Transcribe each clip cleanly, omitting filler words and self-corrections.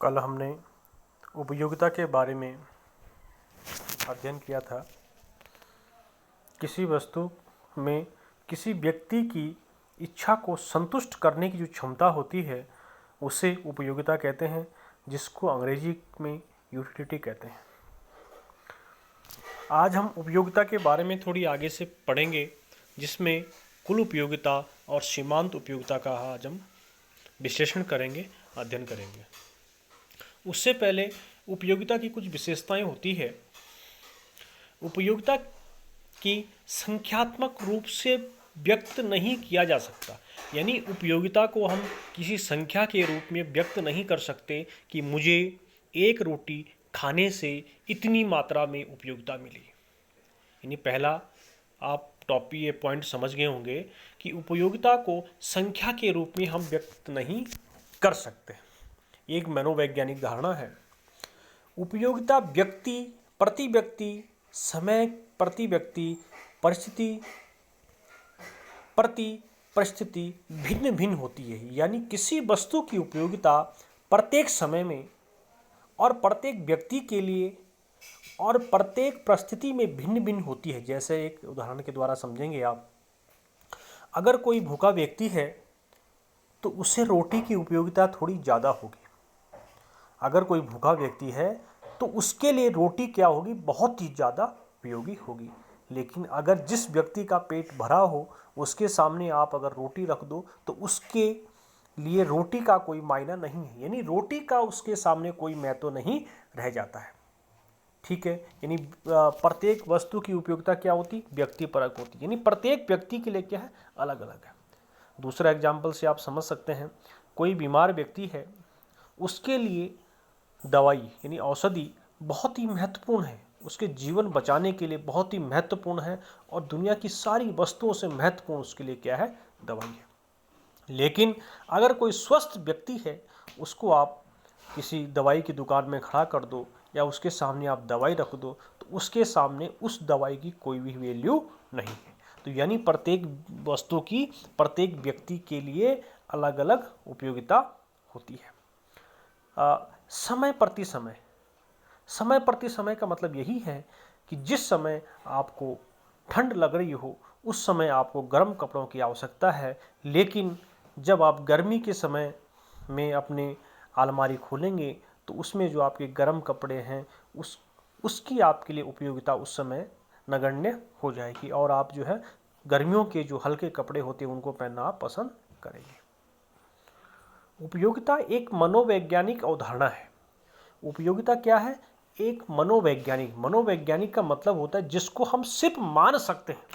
कल हमने उपयोगिता के बारे में अध्ययन किया था। किसी वस्तु में किसी व्यक्ति की इच्छा को संतुष्ट करने की जो क्षमता होती है उसे उपयोगिता कहते हैं, जिसको अंग्रेजी में यूटिलिटी कहते हैं। आज हम उपयोगिता के बारे में थोड़ी आगे से पढ़ेंगे, जिसमें कुल उपयोगिता और सीमांत उपयोगिता का आज हम विश्लेषण करेंगे, अध्ययन करेंगे। उससे पहले उपयोगिता की कुछ विशेषताएं होती है। उपयोगिता की संख्यात्मक रूप से व्यक्त नहीं किया जा सकता, यानी उपयोगिता को हम किसी संख्या के रूप में व्यक्त नहीं कर सकते कि मुझे एक रोटी खाने से इतनी मात्रा में उपयोगिता मिली। यानी पहला आप ये पॉइंट समझ गए होंगे कि उपयोगिता को संख्या के रूप में हम व्यक्त नहीं कर सकते। एक मनोवैज्ञानिक धारणा है। उपयोगिता व्यक्ति प्रति व्यक्ति, समय प्रति व्यक्ति, परिस्थिति प्रति परिस्थिति भिन्न भिन्न होती है। यानी किसी वस्तु की उपयोगिता प्रत्येक समय में और प्रत्येक व्यक्ति के लिए और प्रत्येक परिस्थिति में भिन्न भिन्न होती है। जैसे एक उदाहरण के द्वारा समझेंगे आप। अगर कोई भूखा व्यक्ति है तो उसे रोटी की उपयोगिता थोड़ी ज़्यादा होगी। अगर कोई भूखा व्यक्ति है तो उसके लिए रोटी क्या होगी, बहुत ही ज़्यादा उपयोगी होगी। लेकिन अगर जिस व्यक्ति का पेट भरा हो उसके सामने आप अगर रोटी रख दो तो उसके लिए रोटी का कोई मायना नहीं है। यानी रोटी का उसके सामने कोई महत्व नहीं रह जाता है। ठीक है। यानी प्रत्येक वस्तु की उपयोगिता क्या होती, व्यक्तिपरक होती है। यानी प्रत्येक व्यक्ति के लिए क्या है, अलग अलग है। दूसरा एग्जाम्पल से आप समझ सकते हैं। कोई बीमार व्यक्ति है, उसके लिए दवाई यानी औषधि बहुत ही महत्वपूर्ण है, उसके जीवन बचाने के लिए बहुत ही महत्वपूर्ण है, और दुनिया की सारी वस्तुओं से महत्वपूर्ण उसके लिए क्या है, दवाई है। लेकिन अगर कोई स्वस्थ व्यक्ति है, उसको आप किसी दवाई की दुकान में खड़ा कर दो या उसके सामने आप दवाई रख दो तो उसके सामने उस दवाई की कोई भी वैल्यू नहीं है। तो यानी प्रत्येक वस्तु की प्रत्येक व्यक्ति के लिए अलग अलग उपयोगिता होती है। समय प्रति समय, समय प्रति समय का मतलब यही है कि जिस समय आपको ठंड लग रही हो उस समय आपको गर्म कपड़ों की आवश्यकता है, लेकिन जब आप गर्मी के समय में अपने अलमारी खोलेंगे तो उसमें जो आपके गर्म कपड़े हैं उसकी आपके लिए उपयोगिता उस समय नगण्य हो जाएगी, और आप जो है गर्मियों के जो हल्के कपड़े होते हैं उनको पहनना आप पसंद करेंगे। उपयोगिता एक मनोवैज्ञानिक अवधारणा है। उपयोगिता क्या है, एक मनोवैज्ञानिक। मनोवैज्ञानिक का मतलब होता है जिसको हम सिर्फ मान सकते हैं,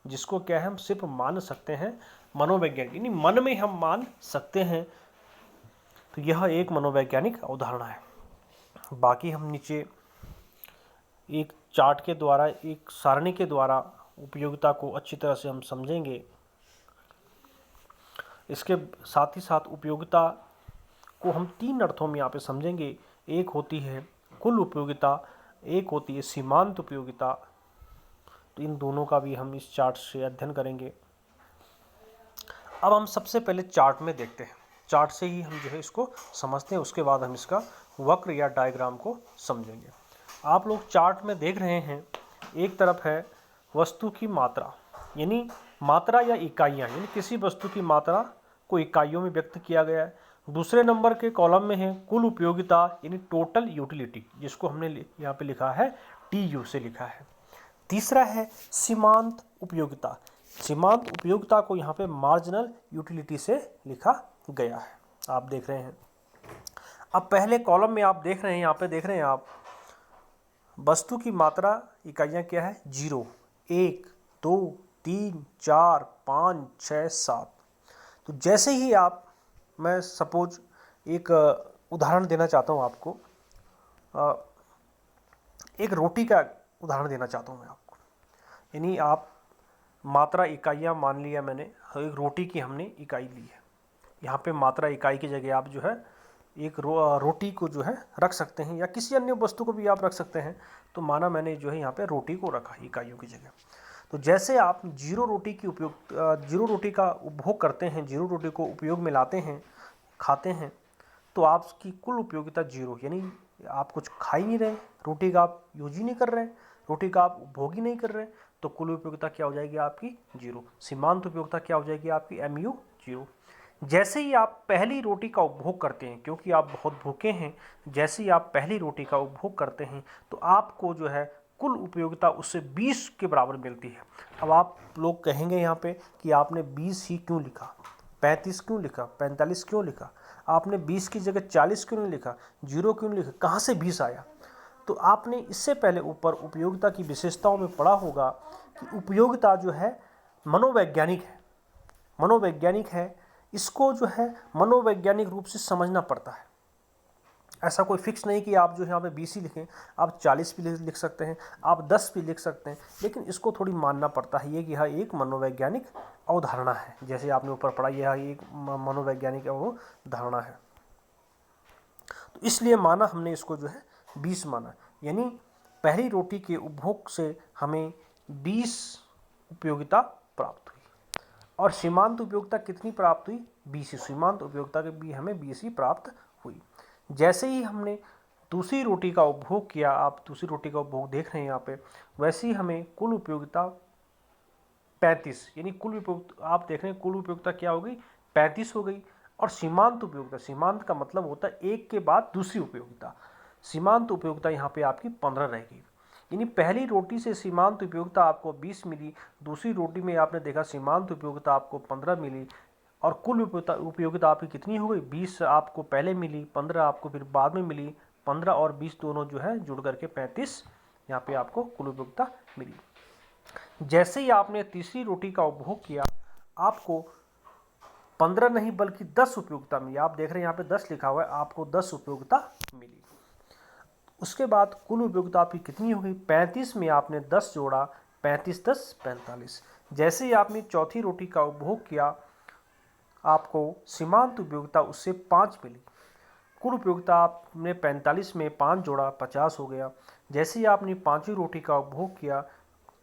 जिसको क्या है, हम सिर्फ मान सकते हैं। मनोवैज्ञानिक यानी मन में हम मान सकते हैं। तो यह एक मनोवैज्ञानिक अवधारणा है। बाकी हम नीचे एक चार्ट के द्वारा, एक सारणी के द्वारा उपयोगिता को अच्छी तरह से हम समझेंगे। इसके साथ ही साथ उपयोगिता को हम तीन अर्थों में यहाँ पे समझेंगे। एक होती है कुल उपयोगिता, एक होती है सीमांत उपयोगिता। तो इन दोनों का भी हम इस चार्ट से अध्ययन करेंगे। अब हम सबसे पहले चार्ट में देखते हैं। चार्ट से ही हम जो है इसको समझते हैं, उसके बाद हम इसका वक्र या डायग्राम को समझेंगे। आप लोग चार्ट में देख रहे हैं, एक तरफ है वस्तु की मात्रा, यानी मात्रा या इकाइयाँ, यानी किसी वस्तु की मात्रा को इकाइयों में व्यक्त किया गया है। दूसरे नंबर के कॉलम में है कुल उपयोगिता यानी टोटल यूटिलिटी, जिसको हमने यहाँ पे लिखा है TU से लिखा है। तीसरा है सीमांत उपयोगिता। सीमांत उपयोगिता को यहाँ पे मार्जिनल यूटिलिटी से लिखा गया है, आप देख रहे हैं। अब पहले कॉलम में आप देख रहे हैं, यहाँ पे देख रहे हैं आप, वस्तु की मात्रा इकाइयाँ क्या है, 0, 1, 2, 3, 4, 5, 6, 7। तो जैसे ही आप, मैं सपोज एक उदाहरण देना चाहता हूँ आपको, एक रोटी का उदाहरण देना चाहता हूँ मैं आपको। यानी आप मात्रा इकाइयाँ मान लिया मैंने, एक रोटी की हमने इकाई ली है। यहाँ पे मात्रा इकाई की जगह आप जो है एक रोटी को जो है रख सकते हैं, या किसी अन्य वस्तु को भी आप रख सकते हैं। तो माना मैंने जो है यहाँ पे रोटी को रखा इकाइयों की जगह। तो जैसे आप जीरो रोटी का उपभोग करते हैं, जीरो रोटी को उपयोग में लाते हैं, खाते हैं, तो आपकी कुल उपयोगिता 0, यानी आप कुछ खा ही नहीं रहे, रोटी का आप यूज ही नहीं कर रहे, रोटी का आप उपभोग ही नहीं कर रहे, तो कुल उपयोगिता क्या हो जाएगी आपकी 0। सीमांत उपयोगिता क्या हो जाएगी आपकी MU 0। जैसे ही आप पहली रोटी का उपभोग करते हैं, क्योंकि आप बहुत भूखे हैं, जैसे ही आप पहली रोटी का उपभोग करते हैं तो आपको जो है कुल उपयोगिता उससे 20 के बराबर मिलती है। अब आप लोग कहेंगे यहाँ पे कि आपने 20 ही क्यों लिखा, 35 क्यों लिखा, 45 क्यों लिखा, आपने 20 की जगह 40 क्यों नहीं लिखा, 0 क्यों नहीं लिखा, कहाँ से 20 आया? तो आपने इससे पहले ऊपर उपयोगिता की विशेषताओं में पढ़ा होगा कि उपयोगिता जो है मनोवैज्ञानिक है, मनोवैज्ञानिक है, इसको जो है मनोवैज्ञानिक रूप से समझना पड़ता है। ऐसा कोई फिक्स नहीं कि आप जो है यहाँ पे 20 ही लिखें, आप 40 भी लिख सकते हैं, आप 10 भी लिख सकते हैं, लेकिन इसको थोड़ी मानना पड़ता है ये कि यह एक मनोवैज्ञानिक अवधारणा है। जैसे आपने ऊपर पढ़ा, यह एक मनोवैज्ञानिक अवधारणा है, तो इसलिए माना हमने इसको जो है 20 माना, यानी पहली रोटी के उपभोग से हमें 20 उपयोगिता प्राप्त हुई। और सीमांत उपयोगिता कितनी प्राप्त हुई? 20 ही। सीमांत उपयोगिता के भी हमें 20 ही प्राप्त हुई। जैसे ही हमने दूसरी रोटी का उपभोग किया, आप दूसरी रोटी का उपभोग देख रहे हैं यहाँ पे, वैसे ही हमें कुल उपयोगिता 35, यानी कुल उपयोगिता आप देख रहे हैं, कुल उपयोगिता क्या हो गई? 35 हो गई। और सीमांत उपयोगिता, सीमांत का मतलब होता है एक के बाद दूसरी उपयोगिता, सीमांत उपयोगिता यहाँ पे आपकी 15 रह गई। यानी पहली रोटी से सीमांत उपयोगिता आपको 20 मिली, दूसरी रोटी में आपने देखा सीमांत उपयोगिता आपको 15 मिली, और कुल उपयोगिता आपकी कितनी हो गई? 20 आपको पहले मिली, 15 आपको फिर बाद में मिली, 15 और 20 दोनों जो है जुड़ करके 35 यहाँ पे आपको कुल उपयोगिता मिली। जैसे ही आपने तीसरी रोटी का उपभोग किया, आपको 15 नहीं बल्कि 10 उपयोगिता मिली। आप देख रहे हैं यहाँ पे 10 लिखा हुआ है, आपको 10 उपयोगिता मिली। उसके बाद कुल उपयोगिता आपकी कितनी हो गई? 35 में आपने 10 जोड़ा, 35 10 45। जैसे ही आपने चौथी रोटी का उपभोग किया, आपको सीमांत उपयोगिता उससे 5 मिली। कुल उपयोगिता आपने 45 में 5 जोड़ा, 50 हो गया। जैसे ही आपने पांचवी रोटी का उपभोग किया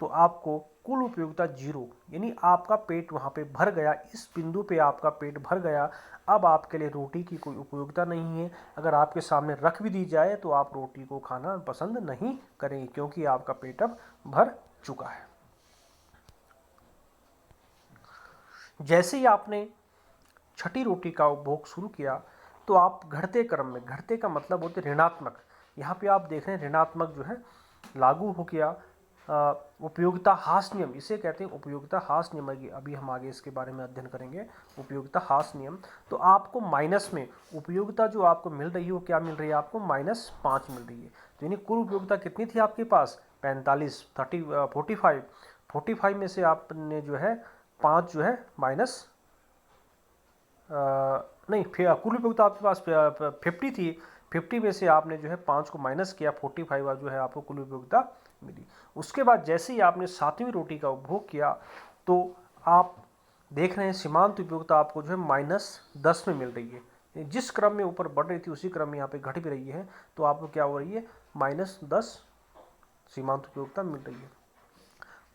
तो आपको कुल उपयोगिता 0, यानी आपका पेट वहाँ पे भर गया, इस बिंदु पे आपका पेट भर गया। अब आपके लिए रोटी की कोई उपयोगिता नहीं है। अगर आपके सामने रख भी दी जाए तो आप रोटी को खाना पसंद नहीं करेंगे, क्योंकि आपका पेट अब भर चुका है। जैसे ही आपने छठी रोटी का उपभोग शुरू किया तो आप घटते क्रम में, घटते का मतलब होते ऋणात्मक, यहाँ पे आप देख रहे हैं ऋणात्मक जो है लागू हो गया। उपयोगिता हास नियम, इसे कहते हैं उपयोगिता हास नियम। अभी हम आगे इसके बारे में अध्ययन करेंगे, उपयोगिता हास नियम। तो आपको माइनस में उपयोगिता जो आपको मिल रही है वो क्या मिल रही है? आपको -5 मिल रही है। तो यानी कुल उपयोगिता कितनी थी आपके पास? 45, 45 में से आपने जो है 5 जो है माइनस नहीं, कुल उपयोगिता आपके पास 50 थी, 50 में से आपने जो है 5 को माइनस किया, 45 जो है आपको कुल उपयोगिता मिली। उसके बाद जैसे ही आपने 7वीं रोटी का उपभोग किया तो आप देख रहे हैं सीमांत उपयोगिता आपको जो है -10 में मिल रही है। जिस क्रम में ऊपर बढ़ रही थी उसी क्रम में यहाँ पे घट भी रही है, तो आपको क्या हो रही है? -10 सीमांत उपयोगिता मिल रही है।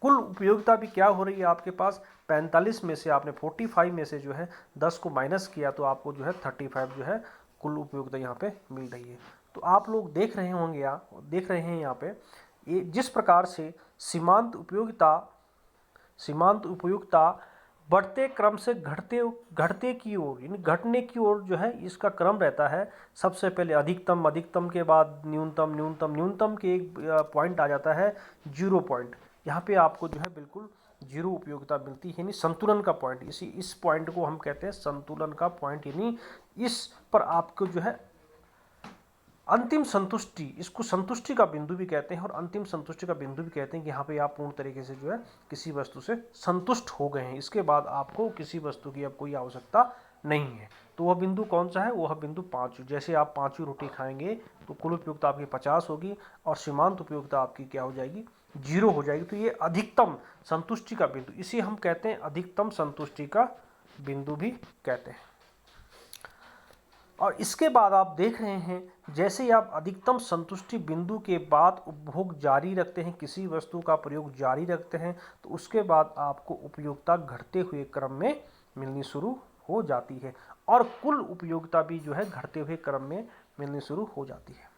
कुल उपयोगिता भी क्या हो रही है आपके पास? 45 में से आपने 45 में से जो है 10 को माइनस किया तो आपको जो है 35 जो है कुल उपयोगिता यहाँ पे मिल रही है। तो आप लोग देख रहे होंगे, देख रहे हैं यहाँ पे ये जिस प्रकार से सीमांत उपयोगिता बढ़ते क्रम से घटते की ओर, यानी घटने की ओर जो है इसका क्रम रहता है। सबसे पहले अधिकतम, अधिकतम के बाद न्यूनतम, न्यूनतम, न्यूनतम के एक पॉइंट आ जाता है 0 पॉइंट। यहाँ पे आपको जो है बिल्कुल 0 उपयोगिता मिलती है, यानी संतुलन का पॉइंट। इस पॉइंट को हम कहते हैं संतुलन का पॉइंट, यानी इस पर आपको जो है अंतिम संतुष्टि, इसको संतुष्टि का बिंदु भी कहते हैं और अंतिम संतुष्टि का बिंदु भी कहते हैं कि यहाँ पे आप पूर्ण तरीके से जो है किसी वस्तु से संतुष्ट हो गए हैं। इसके बाद आपको किसी वस्तु की अब कोई आवश्यकता नहीं है। तो वह बिंदु कौन सा है? वह बिंदु 5। जैसे आप 5वीं रोटी खाएंगे तो कुल उपयोगिता आपकी 50 होगी और सीमांत उपयोगिता आपकी क्या हो जाएगी? 0 हो जाएगी। तो ये अधिकतम संतुष्टि का बिंदु, इसे हम कहते हैं अधिकतम संतुष्टि का बिंदु भी कहते हैं। और इसके बाद आप देख रहे हैं जैसे ही आप अधिकतम संतुष्टि बिंदु के बाद उपभोग जारी रखते हैं, किसी वस्तु का प्रयोग जारी रखते हैं, तो उसके बाद आपको उपयोगिता घटते हुए क्रम में मिलनी शुरू हो जाती है और कुल उपयोगिता भी जो है घटते हुए क्रम में मिलनी शुरू हो जाती है।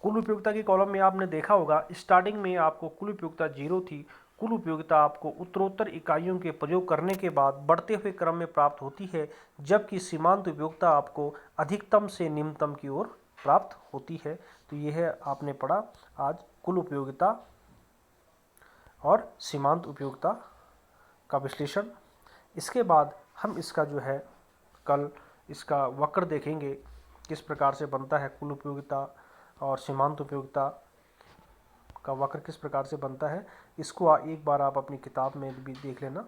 कुल उपयोगिता के कॉलम में आपने देखा होगा, स्टार्टिंग में आपको कुल उपयोगिता 0 थी। कुल उपयोगिता आपको उत्तरोत्तर इकाइयों के प्रयोग करने के बाद बढ़ते हुए क्रम में प्राप्त होती है, जबकि सीमांत उपयोगिता आपको अधिकतम से निम्नतम की ओर प्राप्त होती है। तो यह आपने पढ़ा आज कुल उपयोगिता और सीमांत उपयोगिता का विश्लेषण। इसके बाद हम इसका जो है कल इसका वक्र देखेंगे, किस प्रकार से बनता है कुल उपयोगिता और सीमांत उपयोगिता का वक्र किस प्रकार से बनता है। इसको एक बार आप अपनी किताब में भी देख लेना।